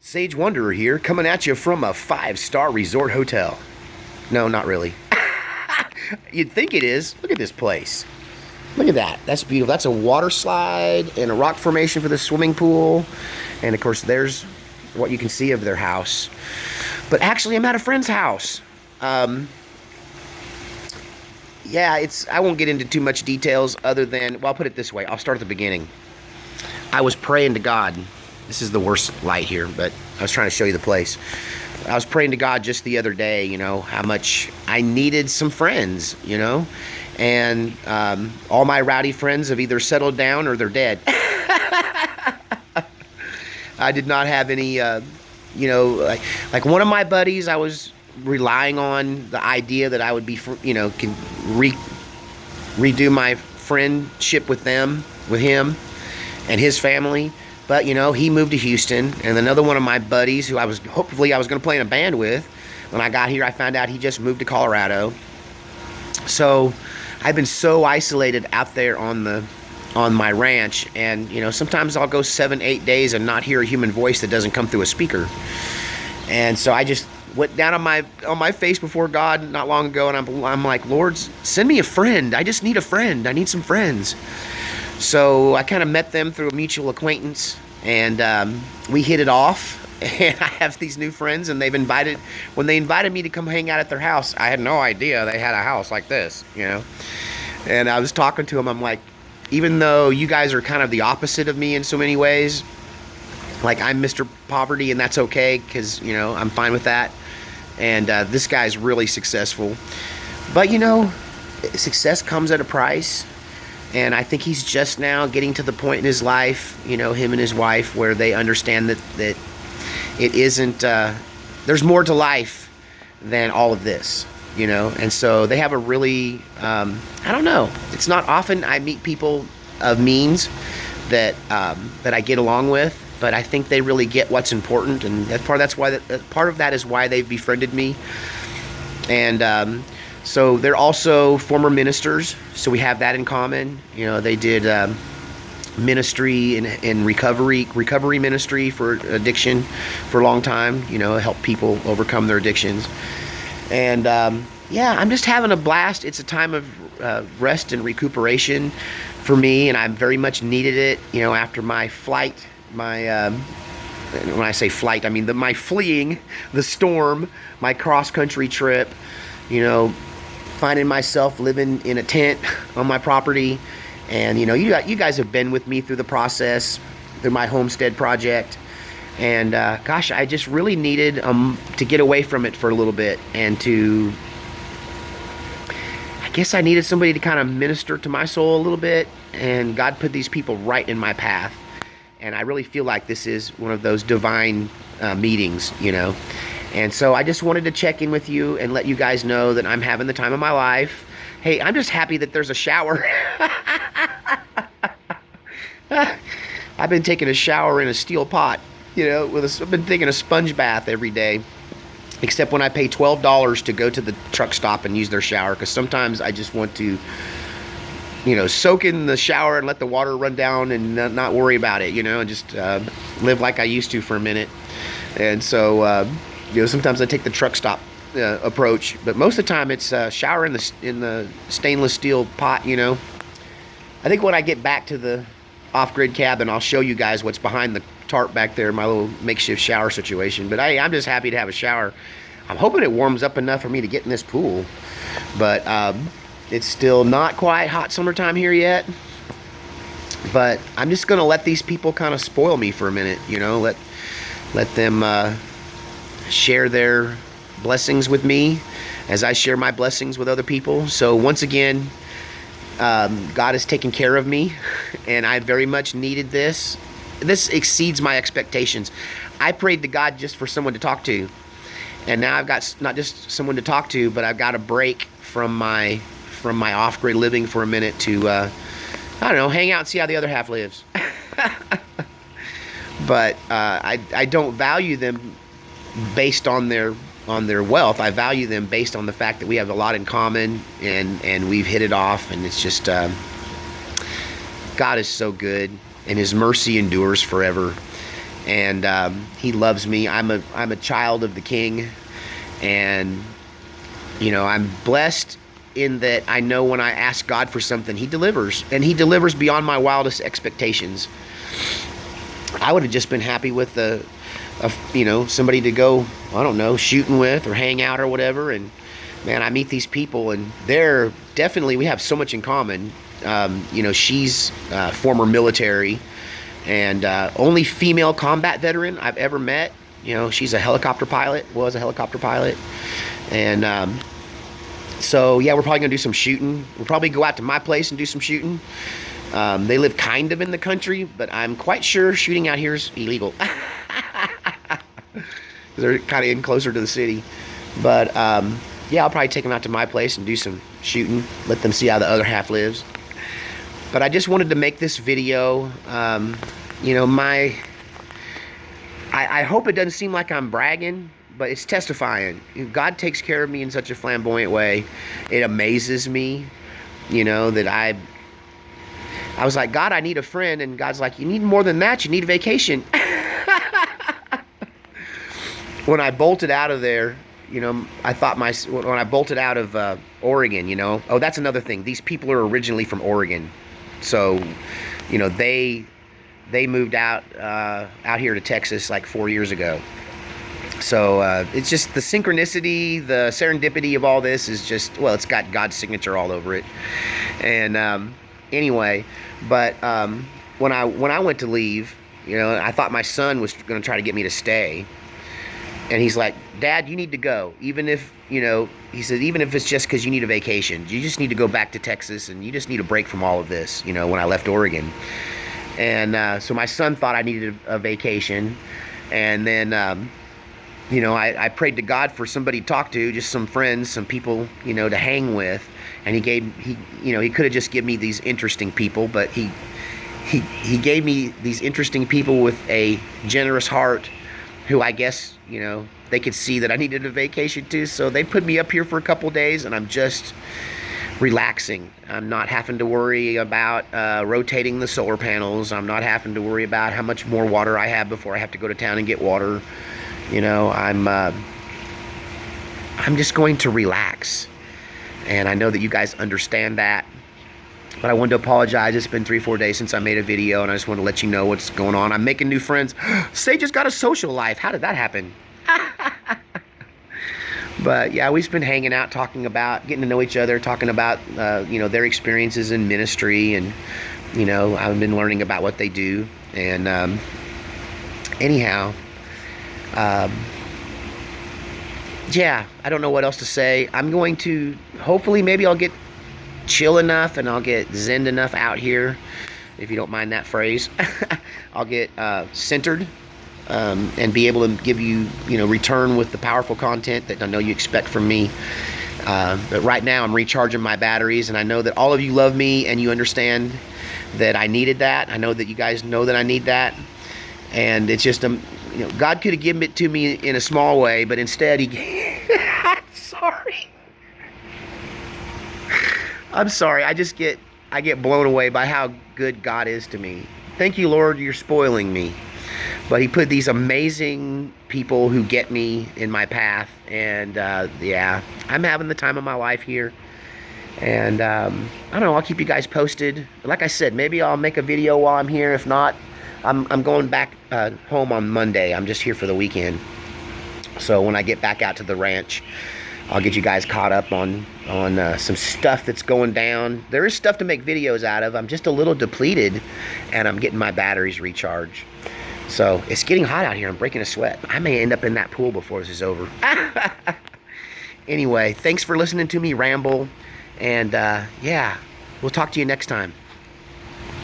Sage Wanderer here, coming at you from a 5-star resort hotel. No, not really. You'd think it is. Look at this place. Look at that. That's beautiful. That's a water slide and a rock formation for the swimming pool. And of course, there's what you can see of their house. But actually, I'm at a friend's house. Yeah, I won't get into too much details other than, well, I'll put it this way. I'll start at the beginning. I was praying to God. This is the worst light here, but I was trying to show you the place. I was praying to God just the other day, how much I needed some friends, and all my rowdy friends have either settled down or they're dead. I did not have any, like one of my buddies, I was relying on the idea that I would be, can redo my friendship with him and his family. But, he moved to Houston, and another one of my buddies who I was going to play in a band with, when I got here, I found out he just moved to Colorado. So I've been so isolated out there on my ranch, and, sometimes I'll go 7-8 days and not hear a human voice that doesn't come through a speaker. And so I just went down on my face before God not long ago, and I'm like, Lord, send me a friend. I just need a friend. I need some friends. So I kind of met them through a mutual acquaintance, and we hit it off. And I have these new friends, and when they invited me to come hang out at their house, I had no idea they had a house like this, And I was talking to them. I'm like, even though you guys are kind of the opposite of me in so many ways, like I'm Mr. Poverty, and that's okay because, I'm fine with that. And this guy's really successful. But, success comes at a price. And I think he's just now getting to the point in his life, him and his wife, where they understand that it isn't, there's more to life than all of this, And so they have a really, I don't know. It's not often I meet people of means that I get along with, but I think they really get what's important, and part of that is why they've befriended me. And so they're also former ministers, so we have that in common. They did ministry in recovery ministry for addiction for a long time. Help people overcome their addictions. And yeah, I'm just having a blast. It's a time of rest and recuperation for me, and I very much needed it. After my flight, when I say flight, I mean my fleeing the storm, my cross-country trip. Finding myself living in a tent on my property, and you guys have been with me through the process, through my homestead project, and gosh, I just really needed to get away from it for a little bit, and I guess I needed somebody to kind of minister to my soul a little bit, and God put these people right in my path, and I really feel like this is one of those divine meetings, And so I just wanted to check in with you and let you guys know that I'm having the time of my life. Hey, I'm just happy that there's a shower. I've been taking a shower in a steel pot, I've been taking a sponge bath every day, except when I pay $12 to go to the truck stop and use their shower, because sometimes I just want to, soak in the shower and let the water run down and not worry about it, and just live like I used to for a minute. And so, sometimes I take the truck stop approach, but most of the time it's shower in the stainless steel pot. I think when I get back to the off-grid cabin, I'll show you guys what's behind the tarp back there, my little makeshift shower situation. But I'm just happy to have a shower. I'm hoping it warms up enough for me to get in this pool, but it's still not quite hot summertime here yet. But I'm just gonna let these people kind of spoil me for a minute, let them share their blessings with me as I share my blessings with other people. So once again, God has taken care of me, and I very much needed this. This exceeds my expectations. I prayed to God just for someone to talk to, and now I've got not just someone to talk to, but I've got a break from my off-grid living for a minute to I don't know, hang out and see how the other half lives. But I don't value them based on their wealth. I value them based on the fact that we have a lot in common, and we've hit it off, and it's just God is so good, and his mercy endures forever. and He loves me. I'm a child of the King, and I'm blessed in that I know when I ask God for something, He delivers, and He delivers beyond my wildest expectations. I would have just been happy with somebody to go, I don't know, shooting with or hang out or whatever. And man, I meet these people, and they're definitely, we have so much in common. She's former military, and only female combat veteran I've ever met. She's was a helicopter pilot, and so yeah, we're probably gonna do some shooting. We'll probably go out to my place and do some shooting. They live kind of in the country, but I'm quite sure shooting out here is illegal. They're kind of in closer to the city. But yeah, I'll probably take them out to my place and do some shooting, let them see how the other half lives. But I just wanted to make this video. I hope it doesn't seem like I'm bragging, but it's testifying. God takes care of me in such a flamboyant way. It amazes me, that I was like, God, I need a friend. And God's like, you need more than that. You need a vacation. When I bolted out of there, I thought when I bolted out of Oregon, oh, that's another thing. These people are originally from Oregon. So, they moved out here to Texas like 4 years ago. So it's just the synchronicity, the serendipity of all this is just, well, it's got God's signature all over it. And anyway, but when I went to leave, I thought my son was going to try to get me to stay. And he's like, Dad, you need to go. Even if, he said, even if it's just because you need a vacation, you just need to go back to Texas, and you just need a break from all of this, when I left Oregon. And so my son thought I needed a vacation. And then, I prayed to God for somebody to talk to, just some friends, some people, to hang with. And he could have just given me these interesting people, but he gave me these interesting people with a generous heart, who I guess, they could see that I needed a vacation too. So they put me up here for a couple days, and I'm just relaxing. I'm not having to worry about rotating the solar panels. I'm not having to worry about how much more water I have before I have to go to town and get water. I'm just going to relax. And I know that you guys understand that. But I wanted to apologize. It's been 3-4 days since I made a video, and I just want to let you know what's going on. I'm making new friends. Sage just got a social life. How did that happen? But yeah, we've been hanging out, talking about, getting to know each other, talking about, their experiences in ministry, and, I've been learning about what they do. And anyhow, yeah, I don't know what else to say. I'm going to, hopefully, maybe I'll get chill enough and I'll get zen enough out here, if you don't mind that phrase. I'll get centered and be able to give you, return with the powerful content that I know you expect from me. But right now I'm recharging my batteries, and I know that all of you love me and you understand that I needed that. I know that you guys know that I need that. And it's just, God could have given it to me in a small way, but instead I'm sorry. I get blown away by how good God is to me. Thank you, Lord, you're spoiling me. But He put these amazing people who get me in my path. And yeah, I'm having the time of my life here. And I don't know, I'll keep you guys posted. Like I said, maybe I'll make a video while I'm here. If not, I'm going back home on Monday. I'm just here for the weekend. So when I get back out to the ranch, I'll get you guys caught up on some stuff that's going down. There is stuff to make videos out of. I'm just a little depleted, and I'm getting my batteries recharged. So it's getting hot out here. I'm breaking a sweat. I may end up in that pool before this is over. Anyway, thanks for listening to me ramble. And yeah, we'll talk to you next time.